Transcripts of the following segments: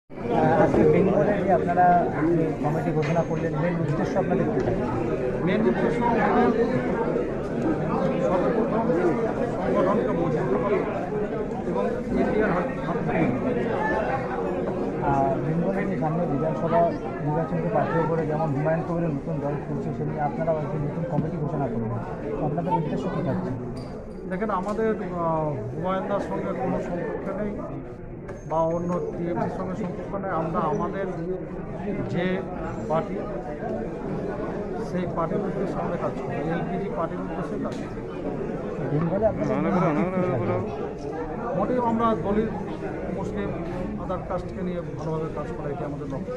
আজকে বেঙ্গলে যে আপনারা কমিটি ঘোষণা করলেন, মেন উদ্দেশ্য আপনাদের কী থাকে? মেন উদ্দেশ্য আমাদের সর্বপ্রথম সংগঠনকে মজবুত করা এবং ইন্ডিয়ার হাত বেঙ্গলের যে সামনে বিধানসভা নির্বাচনকে পাঠিয়ে করে যেমন হুমায়ুন কবিরের নতুন দল খুলছে, সেদিকে আপনারা একটি নতুন কমিটি ঘোষণা করবেন, আপনাদের উদ্দেশ্য কী থাকছে? দেখেন, আমাদের হুমায়ুনদার সঙ্গে কোনো সম্পর্ক নেই বা অন্য টিএমসির সঙ্গে সম্পর্ক নেই। আমরা আমাদের যে পার্টি, সেই পার্টির উদ্দেশ্যে আমরা কাজ করি, এলপিজি পার্টির উদ্দেশ্যে কাজ করি। বেঙ্গলে মোটেই আমরা দলিত মুসলিম আদার কাস্টকে নিয়ে ভালোভাবে কাজ করা, এটা আমাদের লক্ষ্য।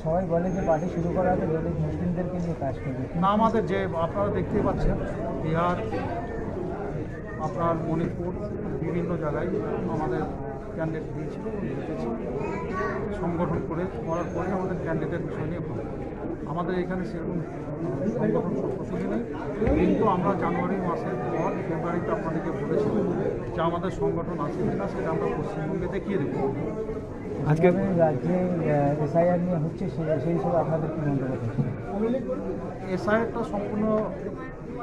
সবাই বলে যে পার্টি শুরু করা হবে দলিত মুসলিমদেরকে নিয়ে কাজ করবে না, আমাদের যে আপনারা দেখতেই পাচ্ছেন, বিহার, আপনার মণিপুর, বিভিন্ন জায়গায় আমাদের ক্যান্ডিডেট দিয়েছিল এবং জিতেছি। সংগঠন করার পরে আমাদের ক্যান্ডিডেট বিষয় নিয়ে ভালো। আমাদের এখানে সেরকম সংগঠন প্রস্তুতি নেই, কিন্তু আমরা জানুয়ারি মাসের পর ফেব্রুয়ারিতে আপনাদেরকে বলেছিলাম যে আমাদের সংগঠন আছে কিনা সেটা আমরা পশ্চিমবঙ্গে দেখিয়ে দেব। আজকে রাজ্যে এসআইআর নিয়ে হচ্ছে, সেই হিসেবে আপনাদের কী মন্তব্য করছে? এসআইআরটা সম্পূর্ণ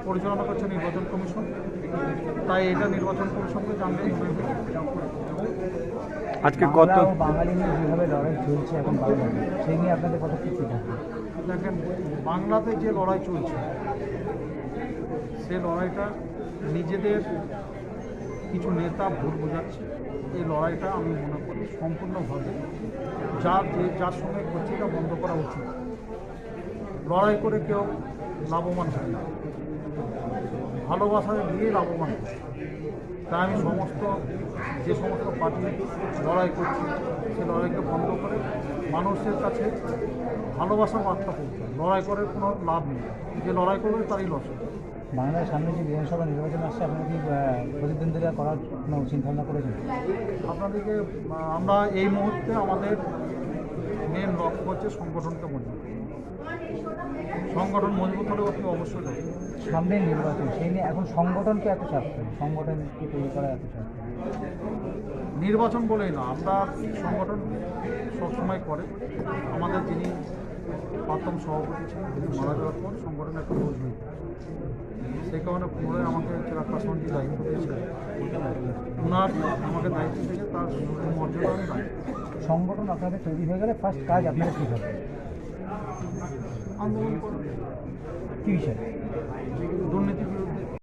পরিচালনা করছে নির্বাচন কমিশন, তাই এটা নির্বাচন কমিশনকে জানলে আজকে কত বাঙালি নিয়ে যেভাবে লড়াই চলছে এখন বাংলায়, সেই নিয়ে আপনাদের কত কিছু থাকে? দেখেন, বাংলাতে যে লড়াই চলছে, সে লড়াইটা নিজেদের কিছু নেতা ভুল বোঝাচ্ছে। এই লড়াইটা আমি মনে করি সম্পূর্ণভাবে যার সঙ্গে করছে এটা বন্ধ করা উচিত। লড়াই করে কেউ লাভবান হয় না, ভালোবাসায় দিয়ে লাভবান হয়। তাই আমি যে সমস্ত পার্টি লড়াই করছে, সে লড়াইকে বন্ধ করে মানুষের কাছে ভালোবাসার বার্তা পৌঁছে। লড়াই করে কোনো লাভ নেই, যে লড়াই করবে তারই লস। বাংলার সামনে যে বিধানসভা নির্বাচন আসছে, আপনারা কি প্রতিদ্বন্দ্বিতা করার কোনো চিন্তাভাবনা করেছেন? আপনাদেরকে আমরা এই মুহূর্তে আমাদের মেন লক্ষ্য হচ্ছে সংগঠনকে মজবুত। সংগঠন মজবুত হলে অতি অবশ্যই হবে। সামনে নির্বাচন, সেই নিয়ে এখন সংগঠনকে এত চাপ করে, সংগঠনকে তৈরি করা এত চাপ করে? নির্বাচন বলেই না, আমরা সংগঠন সবসময় করে। আমাদের যিনি প্রাক্তন সভাপতি ছিলেন, তিনি মারা যাওয়ার পর সংগঠনের একটা বোঝ হয়ে যায়। সেই কারণে পুনরায় আমাকে চিরাগ পাসওয়ানজি দায়িত্ব দিয়েছিলেন। ওনার আমাকে দায়িত্ব থেকে তার মর্যাদা আমি রাখি। সংগঠন আপনাদের তৈরি হয়ে গেলে ফার্স্ট কাজ আপনাদের কী হবে? আন্দোলন করবে কী বিষয়? দুর্নীতি